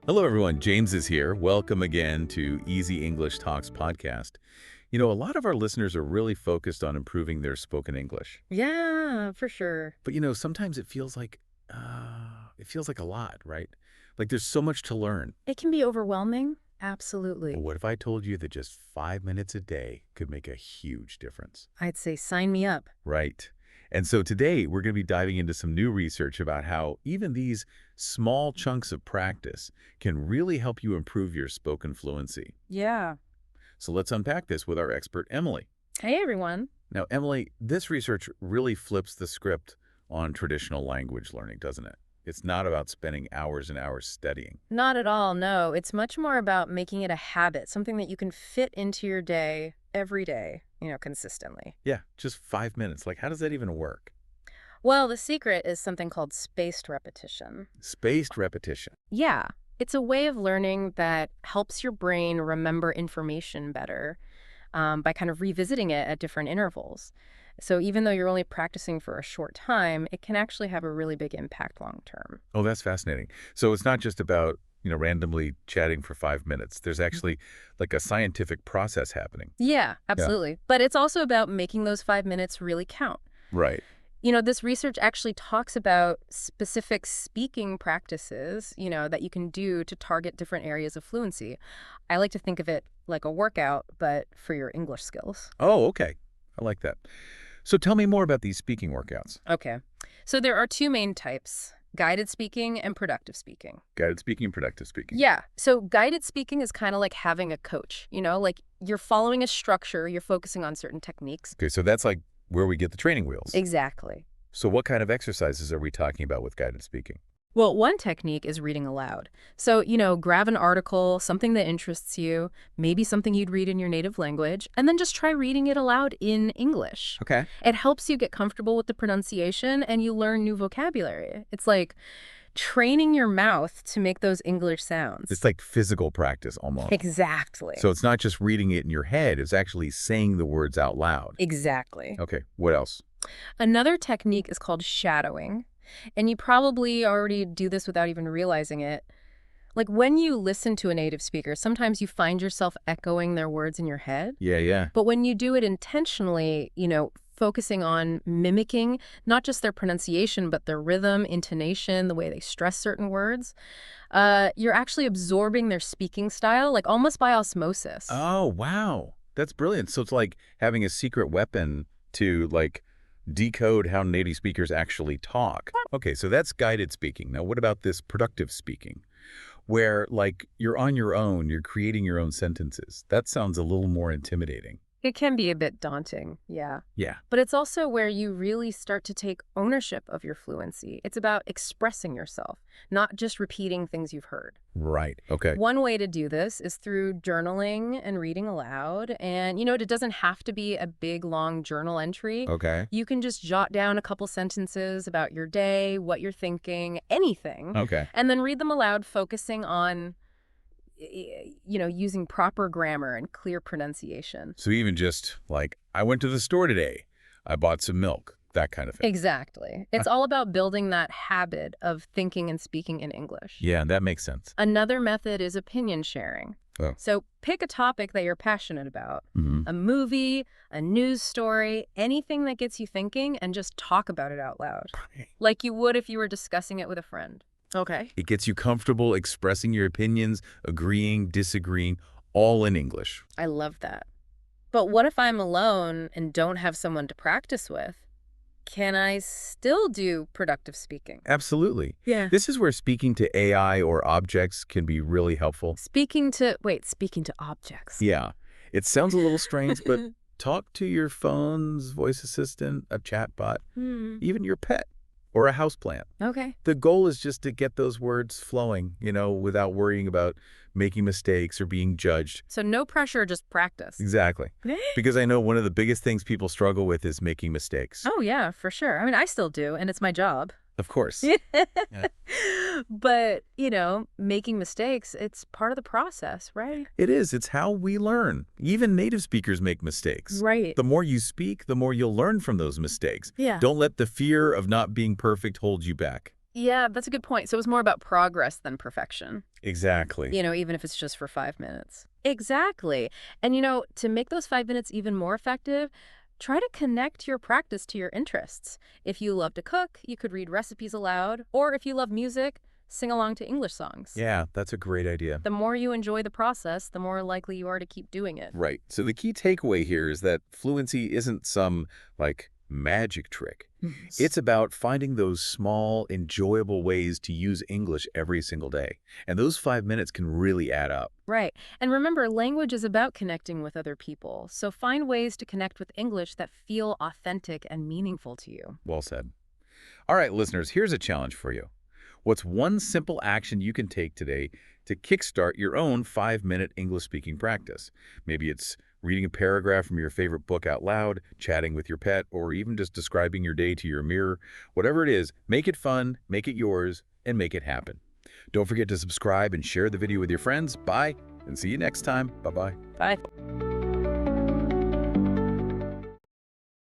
Hello, everyone. James is here. Welcome again to Easy English Talks podcast. A lot of our listeners are really focused on improving their spoken English. Yeah, for sure. But, sometimes it feels like a lot, right? Like there's so much to learn. It can be overwhelming. But Absolutely. what if I told you that just 5 minutes a day could make a huge difference? I'd say sign me up. Right. And so today we're going to be diving into some new research about how even these small chunks of practice can really help you improve your spoken fluency. Yeah. So let's unpack this with our expert, Emily. Hey, everyone. Now, Emily, this research really flips the script on traditional language learning, doesn't it? It's not about spending hours and hours studying. Not at all, no. It's much more about making it a habit, something that you can fit into your day every day, consistently. Yeah, just 5 minutes. Like, how does that even work? Well, the secret is something called spaced repetition. Spaced repetition. Yeah. It's a way of learning that helps your brain remember information better by kind of revisiting it at different intervals. So even though you're only practicing for a short time, it can actually have a really big impact long term. Oh, that's fascinating. So it's not just about, randomly chatting for 5 minutes. There's actually like a scientific process happening. Yeah, Yeah. absolutely. But it's also about making those 5 minutes really count. Right. This research actually talks about specific speaking practices, that you can do to target different areas of fluency. I like to think of it like a workout, but for your English skills. Oh, okay. I like that. So tell me more about these speaking workouts. Okay. So there are two main types, guided speaking and productive speaking. Guided speaking, productive speaking. Yeah. So guided speaking is kind of like having a coach, like you're following a structure, you're focusing on certain techniques. Okay, so that's like where we get the training wheels. Exactly. So what kind of exercises are we talking about with guided speaking? Well, one technique is reading aloud. So, grab an article, something that interests you, maybe something you'd read in your native language, and then just try reading it aloud in English. Okay. It helps you get comfortable with the pronunciation and you learn new vocabulary. It's like training your mouth to make those English sounds. It's like physical practice almost. Exactly. So it's not just reading it in your head, it's actually saying the words out loud. Exactly. Okay, what else? Another technique is called shadowing. And you probably already do this without even realizing it. Like when you listen to a native speaker, sometimes you find yourself echoing their words in your head. Yeah. But when you do it intentionally, focusing on mimicking not just their pronunciation, but their rhythm, intonation, the way they stress certain words, you're actually absorbing their speaking style, like almost by osmosis. Oh, wow. That's brilliant. So it's like having a secret weapon to decode how native speakers actually talk. Okay, so that's guided speaking. Now, what about this productive speaking, where you're on your own, you're creating your own sentences? That sounds a little more intimidating. It can be a bit daunting, yeah. Yeah. But it's also where you really start to take ownership of your fluency. It's about expressing yourself, not just repeating things you've heard. Right. Okay. One way to do this is through journaling and reading aloud. And, it doesn't have to be a big, long journal entry. Okay. You can just jot down a couple sentences about your day, what you're thinking, anything. Okay. And then read them aloud, focusing on, using proper grammar and clear pronunciation. So even just I went to the store today, I bought some milk, that kind of thing. Exactly. It's all about building that habit of thinking and speaking in English. Yeah, that makes sense. Another method is opinion sharing. Oh. So pick a topic that you're passionate about, Mm-hmm. a movie, a news story, anything that gets you thinking, and just talk about it out loud, like you would if you were discussing it with a friend. Okay. It gets you comfortable expressing your opinions, agreeing, disagreeing, all in English. I love that. But what if I'm alone and don't have someone to practice with? Can I still do productive speaking? Absolutely. Yeah. This is where speaking to AI or objects can be really helpful. Speaking to objects. Yeah. It sounds a little strange, but talk to your phone's voice assistant, a chatbot, even your pet or a houseplant. Okay. The goal is just to get those words flowing, without worrying about making mistakes or being judged. So no pressure, just practice. Exactly. Because I know one of the biggest things people struggle with is making mistakes. Oh, yeah, for sure. I mean, I still do, and it's my job. Of course. But, making mistakes, it's part of the process, right? It is. It's how we learn. Even native speakers make mistakes. Right. The more you speak, the more you'll learn from those mistakes. Yeah. Don't let the fear of not being perfect hold you back. Yeah, that's a good point. So it was more about progress than perfection. Exactly. Even if it's just for 5 minutes. Exactly. And, to make those 5 minutes even more effective, try to connect your practice to your interests. If you love to cook, you could read recipes aloud, or if you love music, sing along to English songs. Yeah, that's a great idea. The more you enjoy the process, the more likely you are to keep doing it. Right. So the key takeaway here is that fluency isn't some, like, magic trick. It's about finding those small, enjoyable ways to use English every single day. And those 5 minutes can really add up. Right. And remember, language is about connecting with other people. So find ways to connect with English that feel authentic and meaningful to you. Well said. All right, listeners, here's a challenge for you. What's one simple action you can take today to kickstart your own 5-minute English speaking practice? Maybe it's reading a paragraph from your favorite book out loud, chatting with your pet, or even just describing your day to your mirror. Whatever it is, make it fun, make it yours, and make it happen. Don't forget to subscribe and share the video with your friends. Bye, and see you next time. Bye-bye. Bye.